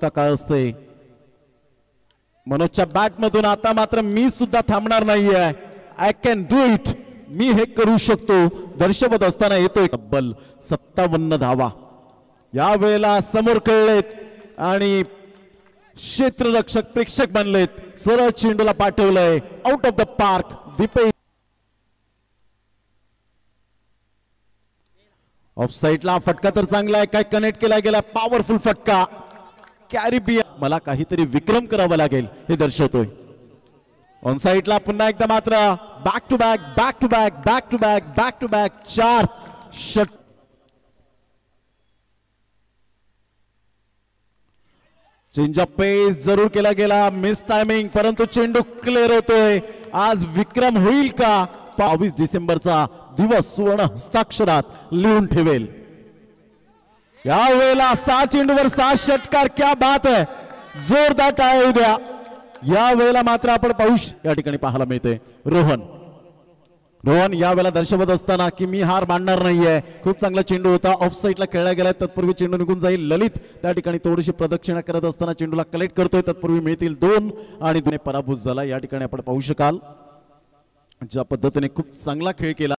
काळ असते मनोजच्या बॅट मधून आता मात्र मी सुद्धा थांबणार नाहीये आय कॅन डू इट मी हे करू शकतो दर्शवत असताना येतोय तब्बल 57 धावा या वेळेला समोर खेळलेत आणि क्षेत्ररक्षक प्रेक्षक बनलेत सरळ चेंडूला पाठवलंय out of the park Deepesh off साइडला फटका तर चांगला आहे काय कनेक्ट केला गेला पॉवरफुल फटका कॅरिबियन मला काहीतरी विक्रम करावा लागेल हे दर्शवतोय ऑन साइडला पुन्हा एकदा मात्र back to back back to back back to back back to back 4 षट चेंज ऑफ पेस जरूर केला गेला मिस टायमिंग परंतु चेंडू क्लिअर होतोय आज विक्रम होईल का 22 डिसेंबरचा दिवस सुवर्ण हस्ताक्षरात लिहून ठेवेल या वेळेला 6 चेंडूवर 6 षटकार क्या बात है जोरदार टाळ्या होऊ द्या या वेळेला मात्र आपण पाहू या ठिकाणी पाहायला मिळते रोहन या वेळेला दर्शवत असताना की मी हार मानणार नाहीये खूप चांगला चेंडू होता ऑफ साइडला खेळला गेलाय तत्पूर्वी चेंडू निघून जाईल ललित त्या ठिकाणी थोडीशी प्रदक्षिणा करत असताना चेंडूला कलेक्ट करतोय तत्पूर्वी मिळतील 2 आणि 2 पराभूत झाला या ठिकाणी आपण पाहू शकाल ज्या पद्धतीने खूप चांगला खेळ केला